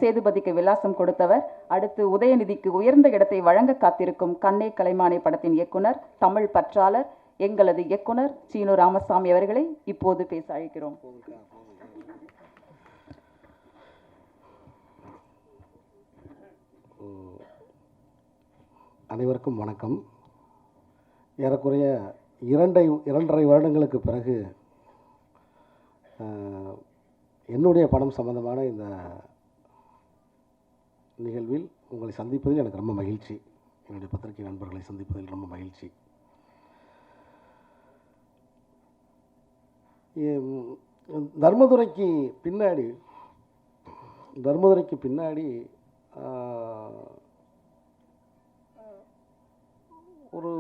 சேதுபதிக்கு விலாசம் கொடுத்தவர். அடுத்து உதயநிதிக்கு உயர்ந்த இடத்தை வழங்க காத்திருக்கும் கண்ணே கலைமானே படத்தின் இயக்குனர், தமிழ் பற்றாளர், எங்களது இயக்குனர் சீனு ராமசாமி அவர்களை இப்போது பேச அழைக்கிறோம். அனைவருக்கும் வணக்கம். ஏறக்குறைய 2.5 வருடங்களுக்கு பிறகு என்னுடைய படம் சம்பந்தமான இந்த நிகழ்வில் உங்களை சந்திப்பதில் எனக்கு ரொம்ப மகிழ்ச்சி. என்னுடைய பத்திரிகை நண்பர்களை சந்திப்பதில் ரொம்ப மகிழ்ச்சி. தர்மதுரைக்கு பின்னாடி ஒரு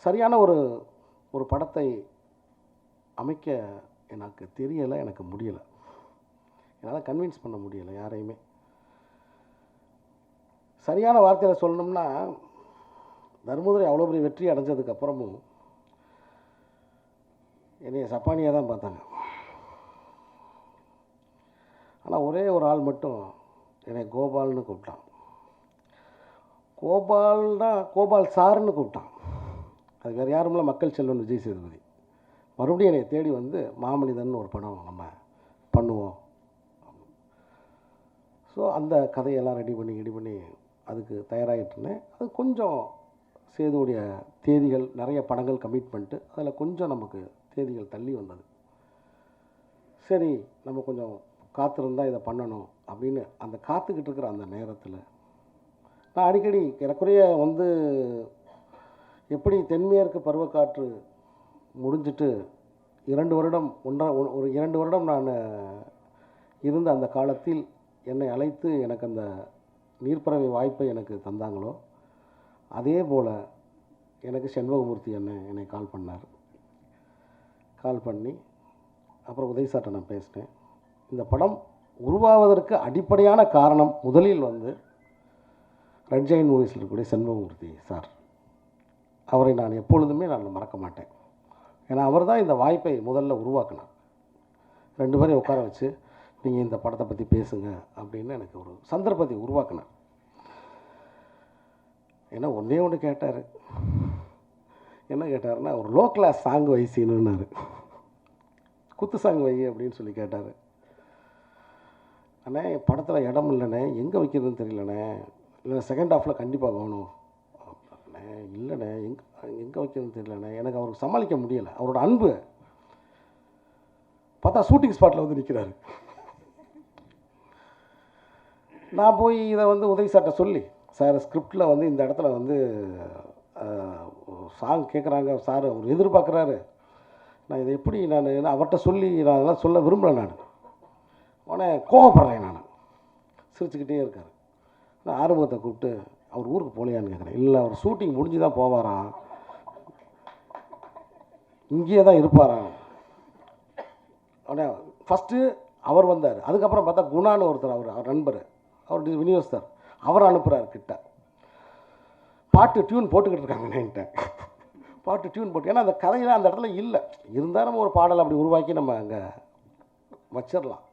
சரியான ஒரு படத்தை அமைக்க எனக்கு தெரியலை, எனக்கு முடியலை. என்னால் கன்வின்ஸ் பண்ண முடியலை யாரையுமே. சரியான வார்த்தையில் சொல்லணும்னா, தர்மதுரை அவ்வளோ பெரிய வெற்றி அடைஞ்சதுக்கப்புறமும் என்னைய சப்பானியாக தான் பார்த்தாங்க. ஆனால் ஒரே ஒரு ஆள் மட்டும் என்னை கோபால்னு கூப்பிட்டான். கோபால் சார்னு கூப்பிட்டான். அது வேறு யாருமில்ல, மக்கள் செல்வன் விஜய் சேதுபதி. மறுபடியும் என்னை தேடி வந்து மாமனிதன் ஒரு படம் நம்ம பண்ணுவோம். ஸோ அந்த கதையெல்லாம் ரெடி பண்ணி அதுக்கு தயாராகிட்டு இருந்தேன். அது கொஞ்சம் சேதுடைய தேதிகள், நிறைய படங்கள் கமிட் பண்ணிட்டு அதில் கொஞ்சம் நமக்கு தேதிகள் தள்ளி வந்தது. சரி, நம்ம கொஞ்சம் காத்திருந்தால் இதை பண்ணணும் அப்படின்னு அந்த காத்துக்கிட்டு இருக்கிற அந்த நேரத்தில் நான் அடிக்கடி ஏறக்குறைய வந்து எப்படி தென்மேற்கு பருவக்காற்று முடிஞ்சிட்டு 2 வருடம் நான் இருந்த அந்த காலத்தில் என்னை அழைத்து எனக்கு அந்த நீர்ப்பறவை வாய்ப்பை எனக்கு தந்தாங்களோ, அதே போல் எனக்கு செண்பகமூர்த்தி என்னை கால் பண்ணார். கால் பண்ணி அப்புறம் உதய் சார்ட்ட நான் பேசினேன். இந்த படம் உருவாவதற்கு அடிப்படையான காரணம் முதலில் வந்து ரெட் ஜெயின் மூவிஸில் இருக்கக்கூடிய செண்பகமூர்த்தி சார். அவரை நான் எப்பொழுதுமே மறக்க மாட்டேன். ஏன்னா அவர் தான் இந்த வாய்ப்பை முதல்ல உருவாக்கினார். 2 பேரையும் உட்கார வச்சு நீங்கள் இந்த படத்தை பற்றி பேசுங்க அப்படின்னு எனக்கு ஒரு சந்தர்ப்பத்தை உருவாக்கினார். ஏன்னா ஒன்று கேட்டார். என்ன கேட்டார்னா, ஒரு லோ கிளாஸ் சாங் வைசின்னாரு. குத்து சாங் வை அப்படின்னு சொல்லி கேட்டார். அண்ணே, படத்தில் இடம் இல்லைண்ணே, எங்கே வைக்கிறதுன்னு தெரியலண்ணே, இல்லை செகண்ட் ஹாஃபில் கண்டிப்பாக வேணும். இல்லைண்ணே, எங்கே வைக்கிறதுன்னு தெரியலண்ணே. எனக்கு அவருக்கு சமாளிக்க முடியலை. அவரோட அன்பு பார்த்தா ஷூட்டிங் ஸ்பாட்டில் வந்து நிற்கிறாரு. நான் போய் இதை வந்து உதய் சார்ட்ட சொல்லி, சார் ஸ்கிரிப்டில் வந்து இந்த இடத்துல வந்து சாங் கேட்குறாங்க சார், அவர் எதிர்பார்க்குறாரு, நான் இதை எப்படி நான் அவர்கிட்ட சொல்லி நான் அதெல்லாம் சொல்ல விரும்பலை. நான் உடனே கோவப்படுறேன். நான் சிரிச்சுக்கிட்டே இருக்கார். நான் ஆறுமுகத்தை கூப்பிட்டு, அவர் ஊருக்கு போகலையான்னு கேட்குறேன். இல்லை, அவர் ஷூட்டிங் முடிஞ்சு தான் போவாராம், இங்கேயே தான் இருப்பாராம். உடனே ஃபஸ்ட்டு அவர் வந்தார். அதுக்கப்புறம் பார்த்தா குணான்னு ஒருத்தர், அவர் நண்பர், அவர் விநியோகஸ்தர், அவர் அனுப்புகிறார் கிட்ட. பாட்டு டியூன் போட்டுக்கிட்டு இருக்காங்க என்கிட்ட. பாட்டு டியூன் போட்டு, ஏன்னா அந்த கதையில் அந்த இடத்துல இல்லை. இருந்தால் நம்ம ஒரு பாடல் அப்படி உருவாக்கி நம்ம அங்கே வச்சிடலாம்.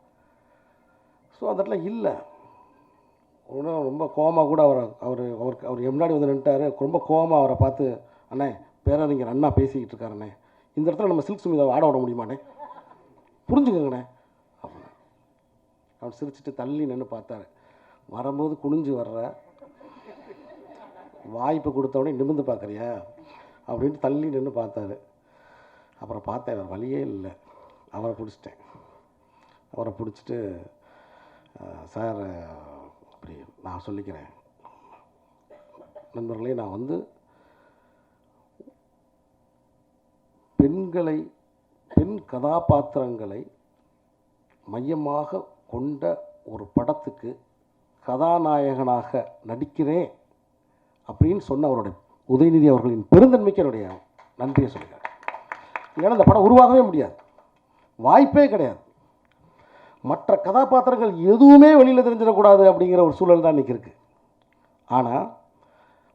ஸோ அந்த இடத்துல இல்லை. ஒன்றும் ரொம்ப கோவமாக கூட அவர் முன்னாடி வந்து நின்ட்டார். ரொம்ப கோவமாக அவரை பார்த்து, அண்ணே பேரறிஞர் அண்ணா பேசிக்கிட்டு இருக்காருண்ணே, இந்த இடத்துல நம்ம சில்க் சுமிதாவை ஆட விட முடியுமாண்ணே, புரிஞ்சுக்கோங்கண்ணே அப்படின்னு. அவர் சிரிச்சுட்டு தள்ளி நின்று பார்த்தாரு. வரும்போது குனிஞ்சு வர்ற, வாய்ப்பு கொடுத்தவொடனே நிமிர்ந்து பார்க்குறியா அப்படின்ட்டு தள்ளி நின்று பார்த்தாரு. அப்புறம் பார்த்தேன், வேறு வழியே இல்லை. அவரை பிடிச்சிட்டு சார் அப்படி நான் சொல்லிக்கிறேன் நண்பர்களே, நான் வந்து பெண் கதாபாத்திரங்களை மையமாக கொண்ட ஒரு படத்துக்கு கதாநாயகனாக நடிக்கிறேன் அப்படின்னு சொன்ன அவருடைய உதயநிதி அவர்களின் பெருந்தன்மைக்கு என்னுடைய நன்றியை சொல்லுகிறேன். இல்லைன்னா இந்த படம் உருவாகவே முடியாது, வாய்ப்பே கிடையாது. மற்ற கதாபாத்திரங்கள் எதுவுமே வெளியில் தெரிஞ்சிடக்கூடாது அப்படிங்கிற ஒரு சூழல் தான் இன்றைக்கி இருக்குது. ஆனால்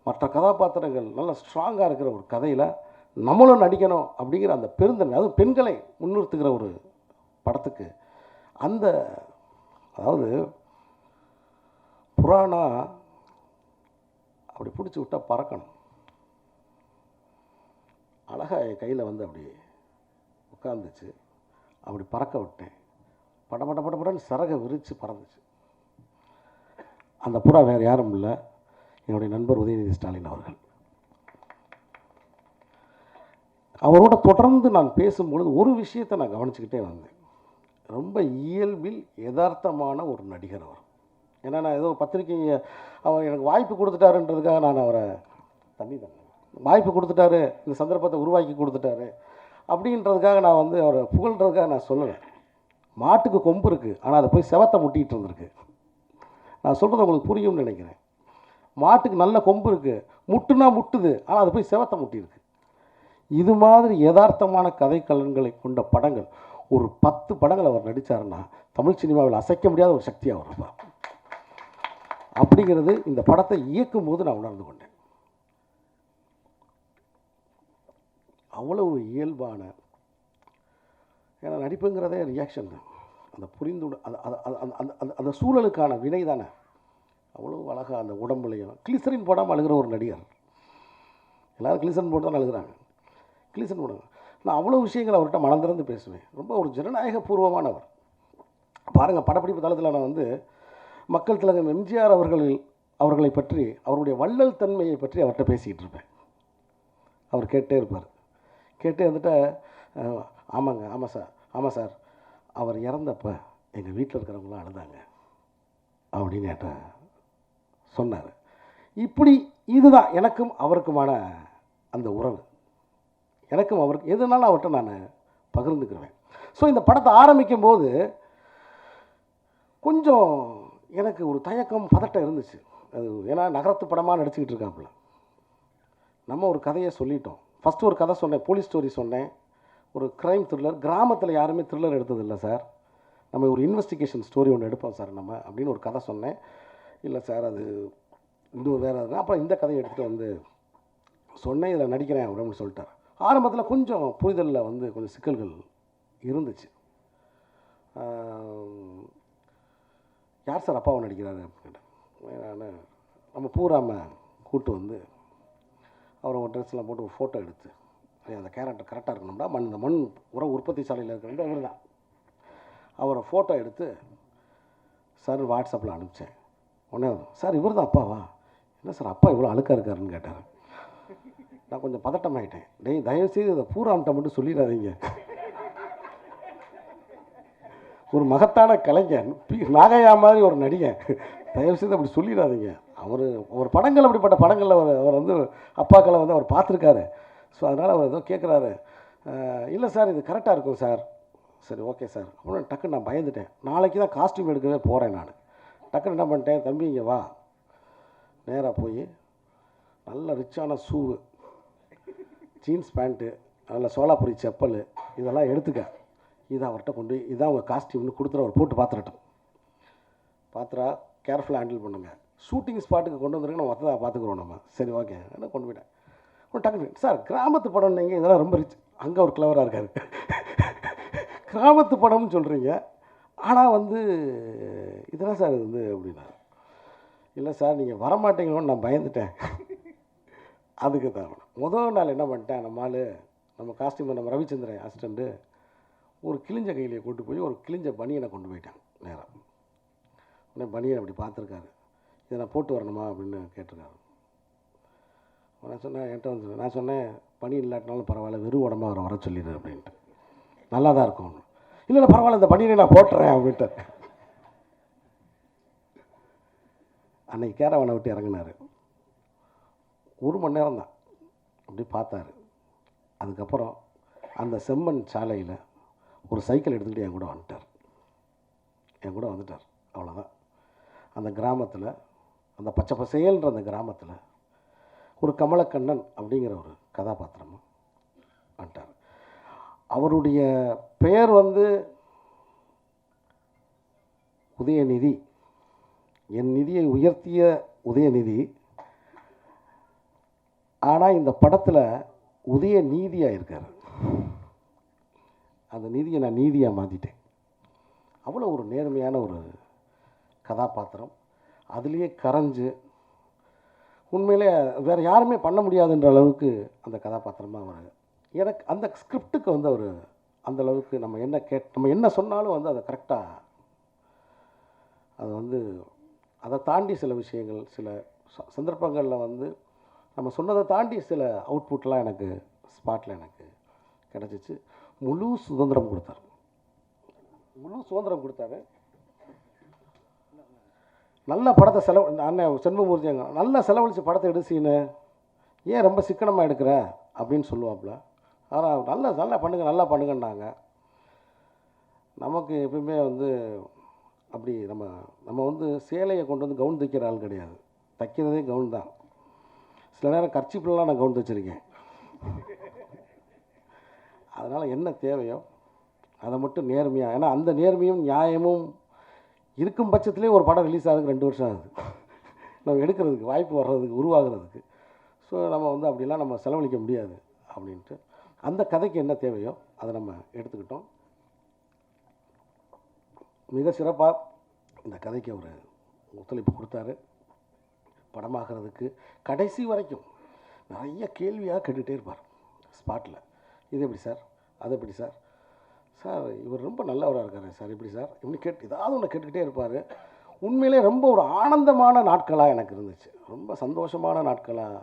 மற்ற கதாபாத்திரங்கள் நல்லா ஸ்ட்ராங்காக இருக்கிற ஒரு கதையில் நம்மளும் நடிக்கணும் அப்படிங்கிற அந்த பெருந்தன்மை, அதுவும் பெண்களை முன்னிறுத்துகிற ஒரு படத்துக்கு அந்த, அதாவது புறானா அப்படி பிடிச்சி விட்டால் பறக்கணும். அழகாக என் கையில் வந்து அப்படி உட்காந்துச்சு. அப்படி பறக்க விட்டேன். படன்னு சரகை விரித்து பறந்துச்சு. அந்த புறா வேறு யாரும் இல்லை, என்னுடைய நண்பர் உதயநிதி ஸ்டாலின் அவர்கள். அவரோட தொடர்ந்து நான் பேசும்பொழுது ஒரு விஷயத்தை நான் கவனிச்சுக்கிட்டே வந்தேன். ரொம்ப இயல்பில் யதார்த்தமான ஒரு நடிகர் அவர். ஏன்னா நான் ஏதோ பத்திரிக்கை அவர் எனக்கு வாய்ப்பு கொடுத்துட்டாருன்றதுக்காக நான் அவரை வாய்ப்பு கொடுத்துட்டாரு, இந்த சந்தர்ப்பத்தை உருவாக்கி கொடுத்துட்டாரு அப்படின்றதுக்காக நான் வந்து அவரை புகழ்ன்றதுக்காக நான் சொல்லலை. மாட்டுக்கு கொம்பு இருக்குது, ஆனால் அதை போய் செவத்தை முட்டிகிட்டு இருந்திருக்கு. நான் சொல்கிறது உங்களுக்கு புரியும்னு நினைக்கிறேன். மாட்டுக்கு நல்ல கொம்பு இருக்குது, முட்டுனா முட்டுது, ஆனால் அது போய் செவத்தை முட்டியிருக்கு. இது மாதிரி யதார்த்தமான கதைக்களங்களை கொண்ட படங்கள் ஒரு 10 படங்கள் அவர் நடித்தாருன்னா தமிழ் சினிமாவில் அசைக்க முடியாத ஒரு சக்தியாக அவர் இருப்பார். அப்படிங்கிறது இந்த படத்தை இயக்கும் போது நான் உணர்ந்து கொண்டேன். அவ்வளவு இயல்பான, ஏன்னா நடிப்புங்கிறதே ரியாக்ஷன் தான், அந்த அந்த சூழலுக்கான வினை தானே. அவ்வளோ அழகாக அந்த உடம்புலையும் கிளிசரின் போடாமல் அழுகிற ஒரு நடிகர். எல்லோரும் கிளிசரின் போட்டு தான் அழுகிறாங்க. கிளிசரின் போடுங்க. நான் அவ்வளோ விஷயங்கள் அவர்கிட்ட மனந்திறந்து பேசுவேன். ரொம்ப ஒரு ஜனநாயக பூர்வமானவர். பாருங்கள், படப்பிடிப்பு தளத்தில் நான் வந்து மக்கள் திலகம் எம்ஜிஆர் அவர்களை பற்றி, அவருடைய வள்ளல் தன்மையை பற்றி அவர்கிட்ட பேசிக்கிட்டு இருப்பேன். அவர் கேட்டே இருப்பார். கேட்டே வந்துட்டு, ஆமாங்க, ஆமாம் சார் அவர் இறந்தப்போ எங்கள் வீட்டில் இருக்கிறவங்களாம் அழுதாங்க அப்படின்னு என்கிட்ட சொன்னார். இப்படி இதுதான் எனக்கும் அவருக்குமான அந்த உறவு. எனக்கும் அவருக்கு எதுனாலும் அவர்கிட்ட நான் பகிர்ந்துக்குருவேன். ஸோ இந்த படத்தை ஆரம்பிக்கும் போது கொஞ்சம் எனக்கு ஒரு தயக்கம், பதட்டம் இருந்துச்சு. அது ஏன்னா நகரத்து படமாக நடிச்சுக்கிட்டு இருக்காப்புல. நம்ம ஒரு கதையை சொல்லிட்டோம். ஃபஸ்ட்டு ஒரு கதை சொன்னேன், போலீஸ் ஸ்டோரி சொன்னேன், ஒரு க்ரைம் த்ரில்லர். கிராமத்தில் யாருமே த்ரில்லர் எடுத்ததில்லை சார், நம்ம ஒரு இன்வெஸ்டிகேஷன் ஸ்டோரி ஒன்று எடுப்போம் சார் நம்ம அப்படின்னு ஒரு கதை சொன்னேன். இல்லை சார் அது இன்னும் வேறு. அப்புறம் இந்த கதையை எடுத்துகிட்டு வந்து சொன்னேன், இதில் நடிக்கிறேன் அப்படின்னு சொல்லிட்டார். ஆரம்பத்தில் கொஞ்சம் புரிதலில் வந்து கொஞ்சம் சிக்கல்கள் இருந்துச்சு. யார் சார் அப்பாவை நடிக்கிறாரு அப்படின்னு நான் நம்ம பூராம கூட்டு வந்து அவரை ஒரு ட்ரெஸ்லாம் போட்டு ஒரு ஃபோட்டோ எடுத்து, அந்த கேரக்டர் கரெக்டாக இருக்கணும்டா, இந்த மண் உற்பத்தி சாலையில் இருக்கிற அவர் தான். அவரை ஃபோட்டோ எடுத்து சார் வாட்ஸ்அப்பில் அனுப்பிச்சேன். உடனே சார் இவர் தான் அப்பாவா? என்ன சார் அப்பா இவ்வளோ அழுக்காக இருக்காருன்னு கேட்டார். நான் கொஞ்சம் பதட்டமாயிட்டேன். டேய் தயவுசெய்து இதை பூராம்கிட்ட மட்டும் சொல்லிடாதீங்க, ஒரு மகத்தான கலைஞன், நாகையா மாதிரி ஒரு நடிகன், தயவுசெய்து அப்படி சொல்லிடாதீங்க. அவர் படங்கள் அப்படிப்பட்ட படங்களில் அவர் வந்து அப்பாக்களை வந்து அவர் பார்த்துருக்காரு. ஸோ அதனால் அவர் ஏதோ கேட்குறாரு. இல்லை சார் இது கரெக்டாக இருக்கும் சார். சரி ஓகே சார் அப்புறம் டக்குன்னு நான் பயந்துட்டேன். நாளைக்கு தான் காஸ்டியூம் எடுக்கவே போகிறேன். நான் டக்குன்னு என்ன பண்ணிட்டேன், தம்பி இங்கே வா, நேராக போய் நல்ல ரிச்சான ஷூவு, ஜீன்ஸ் பேண்ட்டு, நல்ல சோலாபுரி செப்பல் இதெல்லாம் எடுத்துக்க, இதை அவர்கிட்ட கொண்டு போய் இதான் உங்கள் காஸ்டியூம்னு கொடுத்துட்டு அவர் போட்டு பார்த்துடட்டும். பார்த்துறா கேர்ஃபுல்லாக ஹேண்டில் பண்ணுங்கள், ஷூட்டிங் ஸ்பாட்டுக்கு கொண்டு வந்துருங்க, நம்ம மொத்ததாக பார்த்துக்குறோம் நம்ம. சரி ஓகே என்ன கொண்டு போயிட்டேன். டக்குனு சார் கிராமத்து படம் நீங்கள் இதெல்லாம் ரொம்ப ரிச், அங்கே ஒரு கிளவராக இருக்கார். கிராமத்து படம்னு சொல்கிறீங்க, ஆனால் வந்து இதெல்லாம் சார் இது வந்து அப்படின்னா. இல்லை சார் நீங்கள் வரமாட்டீங்களோன்னு நான் பயந்துட்டேன். அதுக்கு தான் முதல் நாள் என்ன பண்ணிட்டேன், நம்ம காஸ்டியூம் நம்ம ரவிச்சந்திரன் அசிஸ்டண்ட்டு ஒரு கிழிஞ்ச கையிலேயே கூட்டு போய் ஒரு கிழிஞ்ச பனியனை கொண்டு போயிட்டேன் நேராக. உடனே பனியனை அப்படி பார்த்துருக்காரு, இதை நான் போட்டு வரணுமா அப்படின்னு கேட்டிருக்காரு. நான் சொன்னேன், என்கிட்ட வந்து நான் சொன்னேன் பனியன் இல்லாட்டினாலும் பரவாயில்ல, வெறும் உடம்பா அவரை வர சொல்லிடு அப்படின்ட்டு. நல்லா தான் இருக்கும். இல்லை பரவாயில்ல இந்த பனியனை நான் போட்டுறேன் அப்படின்ட்டு. அன்னைக்கு கேரவனை விட்டு இறங்கினார். 1 மணி நேரம் தான் அப்படி பார்த்தாரு. அதுக்கப்புறம் அந்த செம்மண் சாலையில் ஒரு சைக்கிள் எடுத்துக்கிட்டு என் கூட வந்துட்டார். அவ்வளோதான். அந்த கிராமத்தில், அந்த பச்சை பசேல்ன்ற அந்த கிராமத்தில் ஒரு கமலக்கண்ணன் அப்படிங்கிற ஒரு கதாபாத்திரமும் வந்துட்டார். அவருடைய பெயர் வந்து உதயநிதி, என் நிதியை உயர்த்திய உதயநிதி. ஆனால் இந்த படத்தில் உதயநீதியாக இருக்கார். அந்த நீதியை நான் நீதியாக மாற்றிட்டேன். அவ்வளோ ஒரு நேர்மையான ஒரு கதாபாத்திரம். அதுலேயே கரைஞ்சு உண்மையிலே வேறு யாருமே பண்ண முடியாதுன்ற அளவுக்கு அந்த கதாபாத்திரமாக அவர் எனக்கு அந்த ஸ்கிரிப்டுக்கு வந்து அவர் அந்தளவுக்கு நம்ம என்ன சொன்னாலும் வந்து அதை கரெக்டாக அது வந்து அதை தாண்டி சில விஷயங்கள் சில சந்தர்ப்பங்களில் வந்து நம்ம சொன்னதை தாண்டி சில அவுட்புட்லாம் எனக்கு ஸ்பாட்டில் எனக்கு கிடச்சிச்சு. முழு சுதந்திரம் கொடுத்தாரு. நல்ல படத்தை அண்ணன் செண்பகமூர்த்தி நல்லா செலவழித்து படத்தை எடுசீன்னு ஏன் ரொம்ப சிக்கனமாக எடுக்கிற அப்படின்னு சொல்லுவாப்புல. ஆனால் நல்லா பண்ணுங்கன்னாங்க. நமக்கு எப்பவுமே வந்து அப்படி நம்ம வந்து சேலையை கொண்டு வந்து கவுன் தைக்கிற ஆள் கிடையாது. தைக்கிறதே கவுன் தான். சில நேரம் கர்ச்சிப்லாம் நான் கவுன் தைச்சிருக்கேன். அதனால் என்ன தேவையோ அதை மட்டும் நேர்மையாக, ஏன்னா அந்த நேர்மையும் நியாயமும் இருக்கும் பட்சத்துலேயே ஒரு படம் ரிலீஸ் ஆகிறதுக்கு 2 வருஷம் ஆகுது நம்ம எடுக்கிறதுக்கு, வாய்ப்பு வர்றதுக்கு, உருவாகிறதுக்கு. ஸோ நம்ம வந்து அப்படிலாம் நம்ம செலவழிக்க முடியாது அப்படின்ட்டு அந்த கதைக்கு என்ன தேவையோ அதை நம்ம எடுத்துக்கிட்டோம். மிக சிறப்பாக இந்த கதைக்கு அவர் ஒத்துழைப்பு கொடுத்தாரு. படமாகிறதுக்கு கடைசி வரைக்கும் நிறைய கேள்வியாக கேட்டுகிட்டே இருப்பார் ஸ்பாட்டில். இது எப்படி சார், அது எப்படி சார், சார் இவர் ரொம்ப நல்லவராக இருக்கார் சார், எப்படி சார், இப்படி ஏதாவது ஒன்று கேட்டுக்கிட்டே இருப்பார். உண்மையிலே ரொம்ப ஒரு ஆனந்தமான நாட்களாக எனக்கு இருந்துச்சு. ரொம்ப சந்தோஷமான நாட்களாக,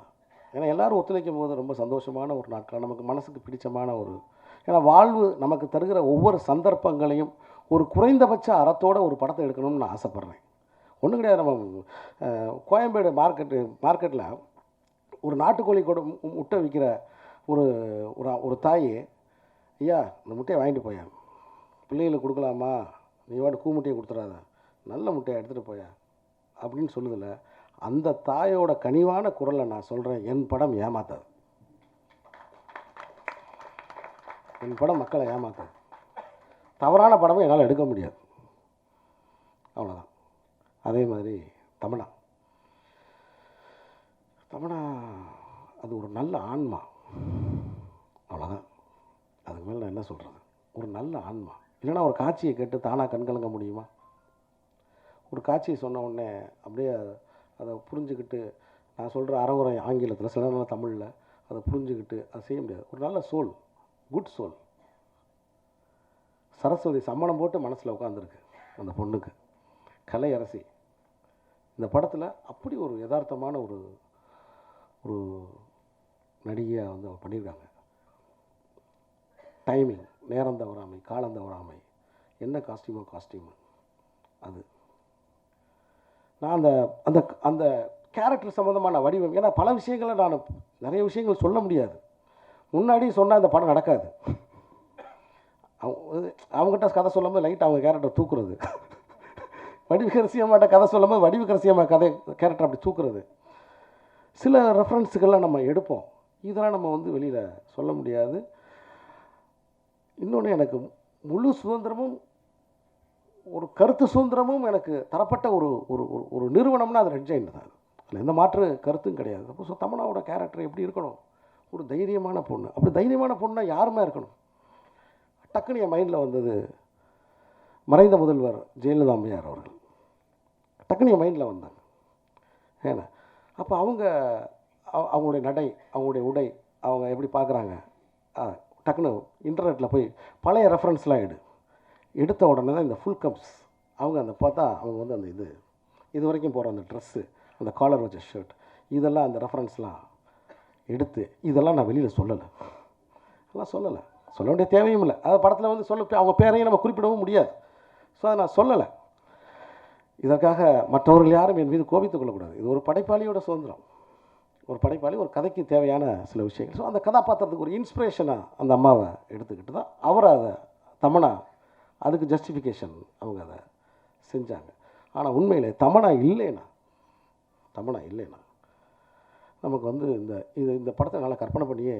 ஏன்னா எல்லோரும் ஒத்துழைக்கும் போது ரொம்ப சந்தோஷமான ஒரு நாட்கள், நமக்கு மனசுக்கு பிடிச்சமான ஒரு, ஏன்னா வாழ்வு நமக்கு தருகிற ஒவ்வொரு சந்தர்ப்பங்களையும் ஒரு குறைந்தபட்ச அறத்தோடு ஒரு படத்தை எடுக்கணும்னு நான் ஆசைப்பட்றேன். ஒன்றும் கிடையாது. நம்ம கோயம்பேடு மார்க்கெட்டில் ஒரு நாட்டுக்கோழி முட்டை விற்கிற ஒரு தாய், ஐயா இந்த முட்டையை வாங்கிட்டு போயா, பிள்ளைகளுக்கு கொடுக்கலாமா, நீ வாட்டு முட்டையை கொடுத்துடாத, நல்ல முட்டையை எடுத்துகிட்டு போயா அப்படின்னு சொல்லுதில்ல. அந்த தாயோட கனிவான குரலை நான் சொல்கிறேன். என் படம் ஏமாத்தாது, என் படம் மக்களை ஏமாத்தாது. தவறான படமும் என்னால் எடுக்க முடியாது, அவ்வளோதான். அதே மாதிரி தமன்னா அது ஒரு நல்ல ஆன்மா, அவ்வளோதான். அதுக்கு மேலே நான் என்ன சொல்கிறது, ஒரு நல்ல ஆன்மா. இல்லைன்னா ஒரு காட்சியை கேட்டு தானாக கண்கலங்க முடியுமா? ஒரு காட்சியை சொன்ன உடனே அப்படியே அதை புரிஞ்சுக்கிட்டு, நான் சொல்கிற அறவுரை ஆங்கிலத்தில், சில நேரம் தமிழில், அதை புரிஞ்சுக்கிட்டு அதை செய்ய முடியாது. ஒரு நல்ல சோல், குட் சோல். சரஸ்வதி சம்மணம் போட்டு மனசில் உட்காந்துருக்கு அந்த பொண்ணுக்கு, கலை அரசி. இந்த படத்தில் அப்படி ஒரு யதார்த்தமான ஒரு ஒரு நடிகையாக வந்து அவங்க பண்ணியிருக்காங்க. டைமிங், நேரம் தவறாமை, காலம் தவறாமை, என்ன காஸ்டியூமு அது. நான் அந்த அந்த அந்த கேரக்டர் சம்மந்தமான வடிவம், ஏன்னா பல விஷயங்களை நான் நிறைய விஷயங்கள் சொல்ல முடியாது. முன்னாடி சொன்னால் இந்த படம் நடக்காது. அவங்ககிட்ட கதை சொல்லும்போது லைட் அவங்க கேரக்டர் தூக்குறது, வடிவுக்கரசியம்மாட்ட கதை சொல்லும்போது வடிவுக்கரசியம்மா கேரக்டர் அப்படி தூக்குறது. சில ரெஃபரன்ஸுக்கெல்லாம் நம்ம எடுப்போம், இதெல்லாம் நம்ம வந்து வெளியில் சொல்ல முடியாது. இன்னொன்று, எனக்கு முழு சுதந்திரமும் ஒரு கருத்து சுதந்திரமும் எனக்கு தரப்பட்ட ஒரு ஒரு ஒரு நிறுவனம்னா அது ரெட் ஜெயண்ட் தான். அதில் எந்த மாற்று கருத்தும் கிடையாது. அப்போ ஸோ தமன்னாவோட கேரக்டர் எப்படி இருக்கணும், ஒரு தைரியமான பொண்ணு. அப்படி தைரியமான பொண்ணா யாருமே இருக்கணும். டக்குன்னு என் மைண்டில் வந்தது மறைந்த முதல்வர் ஜெயலலிதா அம்மையார் அவர்கள். டக்குன்னு என் மைண்டில் வந்தாங்க. ஏன்னா அப்போ அவங்களுடைய நடை, அவங்களுடைய உடை, அவங்க எப்படி பார்க்குறாங்க, டக்குன்னு இன்டர்நெட்டில் போய் பழைய ரெஃபரன்ஸ்லாம் எடுத்த உடனே தான் இந்த ஃபுல் கப்ஸ் அவங்க அந்த பார்த்தா அவங்க வந்து அந்த இது வரைக்கும் போகிற அந்த ட்ரெஸ்ஸு, அந்த காலர் வச்ச ஷர்ட், இதெல்லாம் அந்த ரெஃபரன்ஸ்லாம் எடுத்து, இதெல்லாம் நான் வெளியில் சொல்லலை, சொல்ல வேண்டிய தேவையும் இல்லை. அது படத்தில் வந்து அவங்க பேரையும் நம்ம குறிப்பிடவும் முடியாது. ஸோ அதை நான் சொல்லலை. இதற்காக மற்றவர்கள் யாரும் என் மீது கோபித்துக் கொள்ளக்கூடாது. இது ஒரு படைப்பாளியோட சுதந்திரம். ஒரு படைப்பாளி ஒரு கதைக்கு தேவையான சில விஷயங்கள். ஸோ அந்த கதாபாத்திரத்துக்கு ஒரு இன்ஸ்பிரேஷனாக அந்த அம்மாவை எடுத்துக்கிட்டு தான் அவர் அதை தமன்னா அதுக்கு ஜஸ்டிஃபிகேஷன் அவங்க அதை செஞ்சாங்க. ஆனால் உண்மையில் தமன்னா இல்லைன்னா நமக்கு வந்து இந்த படத்தை நல்லா கற்பனை பண்ணியே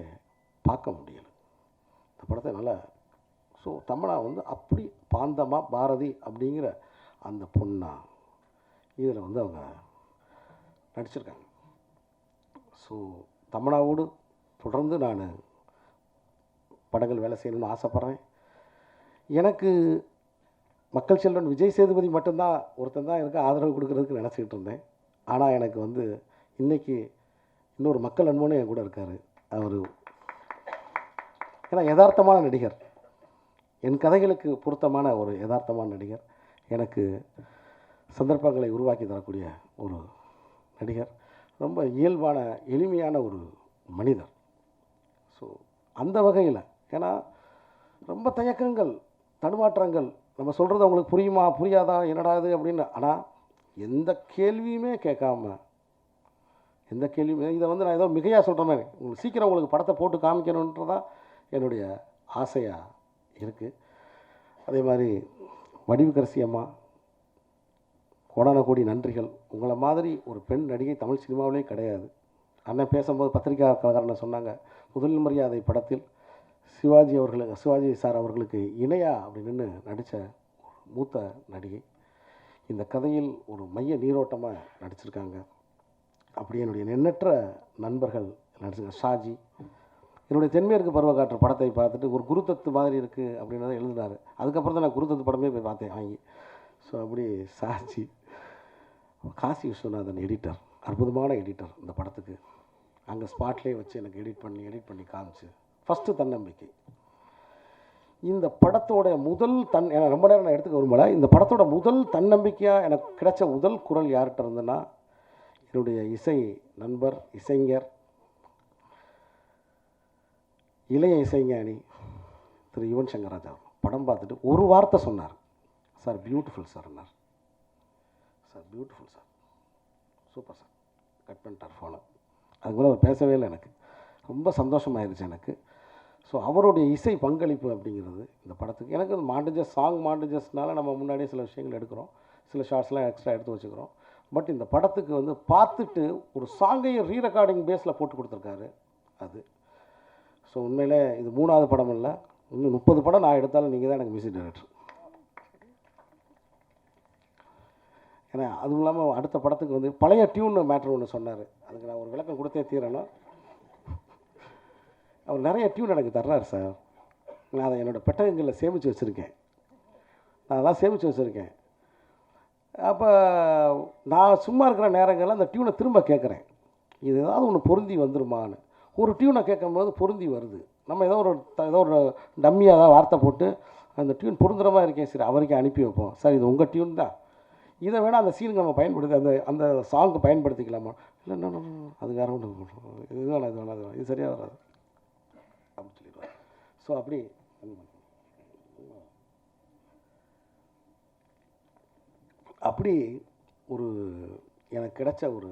பார்க்க முடியலை. இந்த படத்தை நல்லா, ஸோ தமன்னா வந்து அப்படி பாந்தமாக பாரதி அப்படிங்கிற அந்த பொண்ணா இதில் வந்து அவங்க நடிச்சிருக்காங்க. ஸோ தமன்னாவோடு தொடர்ந்து நான் படங்கள் வேலை செய்யணும்னு ஆசைப்பட்றேன். எனக்கு மக்கள் செல்வன் விஜய் சேதுபதி மட்டும்தான் ஒருத்தன் தான் எனக்கு ஆதரவு கொடுக்கறதுக்கு நினச்சிக்கிட்டு இருந்தேன். ஆனால் எனக்கு வந்து இன்றைக்கி இன்னொரு மக்கள் அன்பனும் என் கூட இருக்கார். அவர் ஏன்னா யதார்த்தமான நடிகர், என் கதைகளுக்கு பொருத்தமான ஒரு யதார்த்தமான நடிகர், எனக்கு சந்தர்ப்பங்களை உருவாக்கி தரக்கூடிய ஒரு நடிகர், ரொம்ப இயல்பான எளிமையான ஒரு மனிதர். ஸோ அந்த வகையில் ஏன்னா ரொம்ப தயக்கங்கள், தடுமாற்றங்கள், நம்ம சொல்கிறது அவங்களுக்கு புரியுமா புரியாதா என்னடா இது அப்படின்னு, ஆனால் எந்த கேள்வியுமே கேட்காம, எந்த கேள்வியுமே இதை வந்து நான் ஏதோ மிகையாக சொல்கிற மாதிரி உங்களுக்கு சீக்கிரம் உங்களுக்கு படத்தை போட்டு காமிக்கணுன்றதான் என்னுடைய ஆசையாக இருக்குது. அதே மாதிரி வடிவுக்கரசி அம்மா, கோடான கோடி நன்றிகள். உங்களை மாதிரி ஒரு பெண் நடிகை தமிழ் சினிமாவிலே கிடையாது. அண்ணன் பேசும்போது பத்திரிகையாளர்காரனை சொன்னாங்க, முதல் மரியாதை படத்தில் சிவாஜி சார் அவர்களுக்கு இணையா அப்படின்னு நடித்த மூத்த நடிகை. இந்த கதையில் ஒரு மைய நீரோட்டமாக நடிச்சிருக்காங்க. அப்படி என்னுடைய எண்ணற்ற நண்பர்கள் நடிச்சிருக்காங்க. ஷாஜி என்னுடைய தென்மேற்கு பருவக்காற்று படத்தை பார்த்துட்டு ஒரு குருதத்து மாதிரி இருக்குது அப்படின்னு எழுதினார். அதுக்கப்புறம் தான் நான் குருதத்து படமே போய் பார்த்தேன் வாங்கி. ஸோ அப்படி ஷாஜி, காசி விஸ்வநாதன் எடிட்டர், அற்புதமான எடிட்டர் இந்த படத்துக்கு. அங்கே ஸ்பாட்லேயே வச்சு எனக்கு எடிட் பண்ணி காமிச்சு ஃபஸ்ட்டு தன்னம்பிக்கை. இந்த படத்தோட முதல் ரொம்ப நேரம் நான் எடுத்துக்க விரும்பலை. இந்த படத்தோட முதல் தன்னம்பிக்கையாக எனக்கு கிடைச்ச முதல் குரல் யார்கிட்ட இருந்ததுன்னா, என்னுடைய இசை நண்பர், இசைஞர், இளைய இசைஞானி திரு யுவன் சங்கர் ராஜா. படம் பார்த்துட்டு ஒரு வார்த்தை சொன்னார், சார் பியூட்டிஃபுல் சார்னார். Sir beautiful sir, super sir. Cut பண்ணிட்டார் ஃபோனை. அதுக்குள்ளே அவர் பேசவே இல்லை. எனக்கு ரொம்ப சந்தோஷமாயிருச்சு எனக்கு. ஸோ அவருடைய இசை பங்களிப்பு அப்படிங்கிறது இந்த படத்துக்கு. எனக்கு அந்த மாண்டேஜஸ்னால நம்ம முன்னாடியே சில விஷயங்கள் எடுக்கிறோம், சில ஷார்ட்ஸ்லாம் எக்ஸ்ட்ரா எடுத்து வச்சுக்கிறோம். பட் இந்த படத்துக்கு வந்து பார்த்துட்டு ஒரு சாங்கையும் ரீரெக்கார்டிங் பேஸில் போட்டு கொடுத்துருக்காரு அது. ஸோ உண்மையிலே இது 3வது படம் இல்லை, இன்னும் 30 படம் நான் எடுத்தாலும் நீங்கள் தான் எனக்கு மியூசிக் டைரக்டர். ஏன்னா அதுவும் இல்லாமல் அடுத்த படத்துக்கு வந்து பழைய டியூன் மேட்ரு ஒன்று சொன்னார். அதுக்கு நான் ஒரு விளக்கம் கொடுத்தே தீரணும். அவர் நிறைய டியூன் எனக்கு தர்றாரு சார். நான் அதை என்னோடய பெட்டகங்களில் சேமித்து வச்சுருக்கேன். நான் அதெல்லாம் சேமித்து வச்சுருக்கேன். அப்போ நான் சும்மா இருக்கிற நேரங்களில் அந்த டியூனை திரும்ப கேட்குறேன், இது ஏதாவது ஒன்று பொருந்தி வந்துருமான்னு. ஒரு டியூனை கேட்கும்போது பொருந்தி வருது. நம்ம ஏதோ ஒரு டம்மியாக ஏதாவது வார்த்தை போட்டு அந்த டியூன் பொருந்துகிற மாதிரி இருக்கேன், சரி அவருக்கே அனுப்பி வைப்போம். சார் இது உங்கள் டியூன் தான், இதை வேணால் அந்த சீனுக்கு நம்ம பயன்படுத்தி அந்த சாங்க்கு பயன்படுத்திக்கலாமா? இல்லை அது வேறு ஒன்று, இது வேணாம் இது சரியாக வராது அப்படின்னு சொல்லிடுவார். ஸோ அப்படி ஒரு எனக்கு கிடைச்ச ஒரு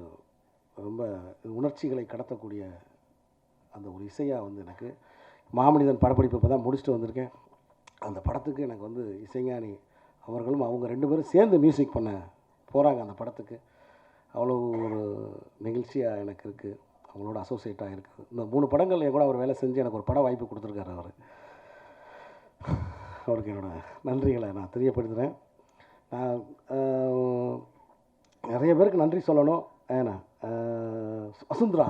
ரொம்ப உணர்ச்சிகளை கடத்தக்கூடிய அந்த ஒரு இசையாக வந்து எனக்கு மாமனிதன் படப்பிடிப்பு இப்போ தான் முடிச்சுட்டு வந்திருக்கேன். அந்த படத்துக்கு எனக்கு வந்து இசைஞானி அவர்களும் அவங்க 2 பேரும் சேர்ந்து மியூசிக் பண்ண போகிறாங்க அந்த படத்துக்கு. அவ்வளோ ஒரு நெகிழ்ச்சியாக எனக்கு இருக்குது, அவங்களோட அசோசியேட்டாக இருக்குது. இந்த 3 படங்கள் என் கூட அவர் வேலை செஞ்சு எனக்கு ஒரு பட வாய்ப்பு கொடுத்துருக்காரு. அவருக்கு என்னோடய நன்றிகளை நான் தெரியப்படுத்துகிறேன். நான் நிறைய பேருக்கு நன்றி சொல்லணும். ஏன்னா வசுந்தரா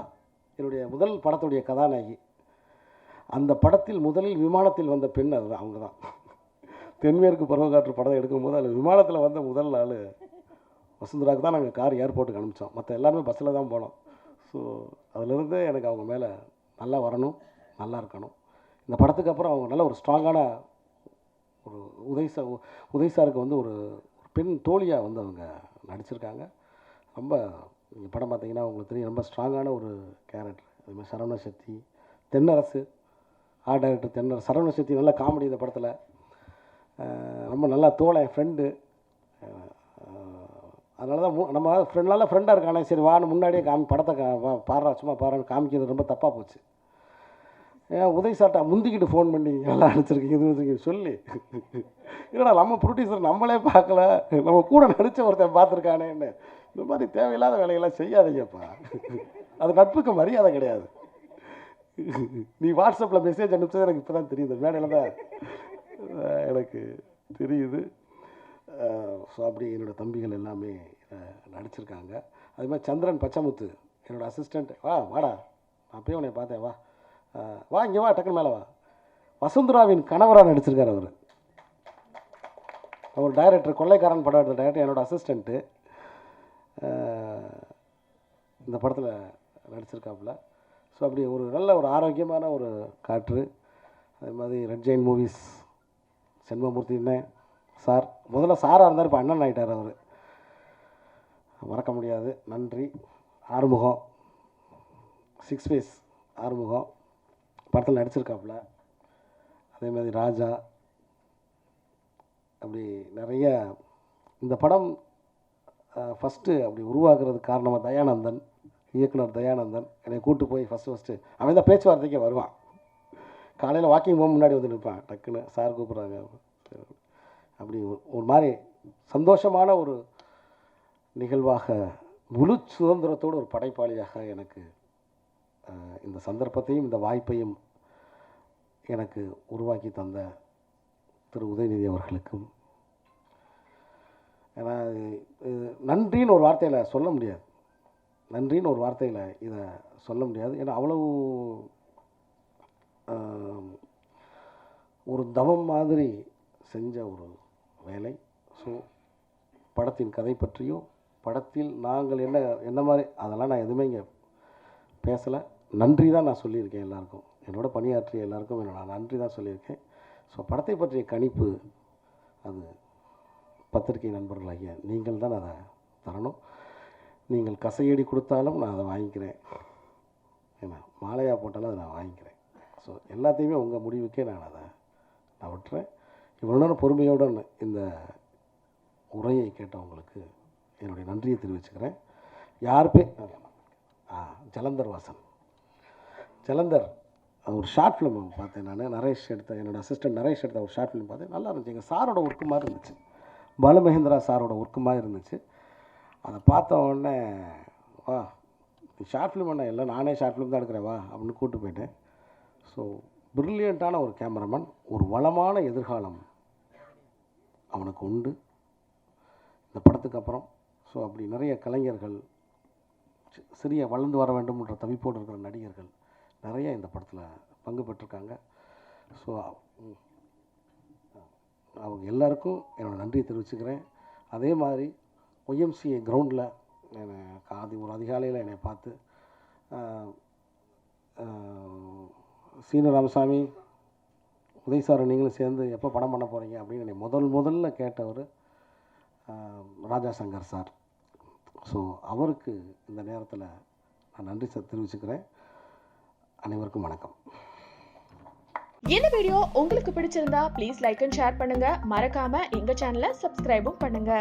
என்னுடைய முதல் படத்துடைய கதாநாயகி. அந்த படத்தில் முதலில் விமானத்தில் வந்த பெண் அது அவங்க தான். தென்மேற்கு பருவக்காற்று படம் எடுக்கும்போது அதில் விமானத்தில் வந்த முதல் நாள் வசுந்தராவுக்கு தான் நாங்கள் கார் ஏர்போர்ட்டுக்கு அனுப்பிச்சோம். மற்ற எல்லாருமே பஸ்ஸில் தான் போனோம். ஸோ அதிலிருந்து எனக்கு அவங்க மேலே நல்லா வரணும், நல்லா இருக்கணும். இந்த படத்துக்கு அப்புறம் அவங்க நல்ல ஒரு ஸ்ட்ராங்கான ஒரு உதய்சாருக்கு வந்து ஒரு பெண் தோழியாக வந்து அவங்க நடிச்சிருக்காங்க. ரொம்ப நீங்கள் படம் பார்த்தீங்கன்னா உங்களுக்கு தெரியும், ரொம்ப ஸ்ட்ராங்கான ஒரு கேரக்டர். அதுமாதிரி சரவண சக்தி, தென்னரசு, ஆர்ட் டைரக்டர் தென்னரசு. சரவண சக்தி நல்லா காமெடி இந்த படத்தில், ரொம்ப நல்லா தோழன் ஃப்ரெண்டு. அதனால தான் நம்ம ஃப்ரெண்டாக இருக்கானே, சரி வான்னு முன்னாடியே படத்தை பாடுறா சும்மா பாடுறான்னு காமிக்கிறது ரொம்ப தப்பாக போச்சு. ஏன் உதய் சாட்டா முந்திக்கிட்டு ஃபோன் பண்ணி நல்லா நடிச்சிருக்கீங்க இது வச்சுருக்கீங்க சொல்லி, இல்லைடா நம்ம ப்ரொடியூசர் நம்மளே பார்க்கல, நம்ம கூட நடித்த ஒருத்தன் பார்த்துருக்கானேன்னு. இந்த மாதிரி தேவையில்லாத வேலையெல்லாம் செய்யாதீங்கப்பா, அது நட்புக்கு மரியாதை கிடையாது. நீ வாட்ஸ்அப்பில் மெசேஜ் அனுப்பிச்சது எனக்கு இப்போ தான் தெரியுது, மேடையில் தான் எனக்கு தெரியுது. ஸோ அப்படி என்னோடய தம்பிகள் எல்லாமே நடிச்சிருக்காங்க. அது மாதிரி சந்திரன் பச்சைமுத்து என்னோடய அசிஸ்டண்ட். வாடா நான் போய் உன்னை பார்த்தேன், வா இங்கே வா, டக்குன்னு மேலே வா. வசுந்தராவின் கணவராக நடிச்சிருக்கார் அவர். ஒரு டைரக்டர், கொள்ளைக்காரன் படம் எடுத்த டைரக்டர் என்னோடய அசிஸ்டண்ட்டு இந்த படத்தில் நடிச்சிருக்காப்புல. ஸோ அப்படி ஒரு நல்ல ஒரு ஆரோக்கியமான ஒரு காற்று. அதே மாதிரி ரெட் ஜெயின் மூவிஸ் செண்பகமூர்த்தின்னே சார், முதல்ல சாராக இருந்தார், இப்போ அண்ணன் ஆகிட்டார் அவர், மறக்க முடியாது. நன்றி. ஆறுமுகம், 6 ஃபேஸ் ஆறுமுகம் படத்தில் நடிச்சிருக்காப்புல. அதே மாதிரி ராஜா, அப்படி நிறைய. இந்த படம் ஃபஸ்ட்டு அப்படி உருவாக்குறதுக்கு காரணமாக தயானந்தன், இயக்குனர் தயானந்தன் என்னை கூப்பிட்டு போய் ஃபஸ்ட்டு அவன் தான் பேச்சுவார்த்தைக்கே வருவான். காலையில் வாக்கிங் போக முன்னாடி வந்து நிற்பான், டக்குன்னு சார் கூப்பிட்றாங்க. அப்படி ஒரு மாதிரி சந்தோஷமான ஒரு நிகழ்வாக, முழு சுதந்திரத்தோடு ஒரு படைப்பாளியாக எனக்கு இந்த சந்தர்ப்பத்தையும் இந்த வாய்ப்பையும் எனக்கு உருவாக்கி தந்த திரு உதயநிதி அவர்களுக்கும், ஏன்னா நன்றின்னு ஒரு வார்த்தையில் சொல்ல முடியாது, நன்றின்னு ஒரு வார்த்தையில் இதை சொல்ல முடியாது. ஏன்னா அவ்வளவு ஒரு தவம் மாதிரி செஞ்ச ஒரு வேலை. ஸோ படத்தின் கதை பற்றியும் படத்தில் நாங்கள் என்ன மாதிரி அதெல்லாம் நான் எதுவுமே இங்கே பேசலை. நன்றி தான் நான் சொல்லியிருக்கேன் எல்லாருக்கும், என்னோட பணியாற்றிய எல்லாருக்கும் நான் நன்றி தான் சொல்லியிருக்கேன். ஸோ படத்தை பற்றிய கணிப்பு அது பத்திரிகை நண்பர்களாகிய நீங்கள் தான் அதை தரணும். நீங்கள் கசையடி கொடுத்தாலும் நான் அதை வாங்கிக்கிறேன், ஏன்னா மாலையாக போட்டாலும் அதை நான் வாங்கிக்கிறேன். ஸோ எல்லாத்தையுமே உங்கள் முடிவுக்கே நான் விட்டுறேன். இவ்வளோ நேரம் பொறுமையோடு இந்த உரையை கேட்டவங்களுக்கு என்னுடைய நன்றியை தெரிவிச்சுக்கிறேன். யார் ஜலந்தர் வாசன், ஜலந்தர் ஒரு ஷார்ட் ஃபிலிம் பார்த்தேன் நான், நரேஷ் எடுத்த, என்னோடய அசிஸ்டன்ட் நரேஷ் எடுத்த ஒரு ஷார்ட் ஃபிலிம் பார்த்தேன். நல்லா இருந்துச்சு, எங்கள் சாரோட ஒர்க்கு மாதிரி இருந்துச்சு, பாலுமகேந்திரா சாரோட ஒர்க்கு மாதிரி இருந்துச்சு. அதை பார்த்த உடனே வா ஷார்ட் ஃபிலிம் என்ன, இல்லை நானே ஷார்ட் ஃபிலிம் தான் எடுக்கிறேன் வா அப்படின்னு கூப்பிட்டு போயிட்டேன். ஸோ பிரில்லியண்ட்டான ஒரு கேமராமேன், ஒரு வளமான எதிர்காலம் அவனுக்கு உண்டு இந்த படத்துக்கு அப்புறம். ஸோ அப்படி நிறைய கலைஞர்கள், சிறிய வளர்ந்து வர வேண்டும்ன்ற தவிப்போடு இருக்கிற நடிகர்கள் நிறைய இந்த படத்தில் பங்கு பெற்றிருக்காங்க. ஸோ அவங்க எல்லாருக்கும் என்னோடய நன்றியை தெரிவிச்சுக்கிறேன். அதே மாதிரி ஒய்எம்சிஏ கிரவுண்டில் ஒரு அதிகாலையில் என்னை பார்த்து சீனு ராமசாமி, உதய் சார் நீங்களும் சேர்ந்து எப்போ படம் பண்ண போகிறீங்க அப்படின்னு என்னை முதல்ல கேட்டவர் ராஜா சங்கர் சார். ஸோ அவருக்கு இந்த நேரத்தில் நான் நன்றி தெரிவிச்சுக்கிறேன். அனைவருக்கும் வணக்கம். இந்த வீடியோ உங்களுக்கு பிடிச்சிருந்தா ப்ளீஸ் லைக் அண்ட் ஷேர் பண்ணுங்க. மறக்காம எங்க சேனலை சப்ஸ்கிரைபும் பண்ணுங்க.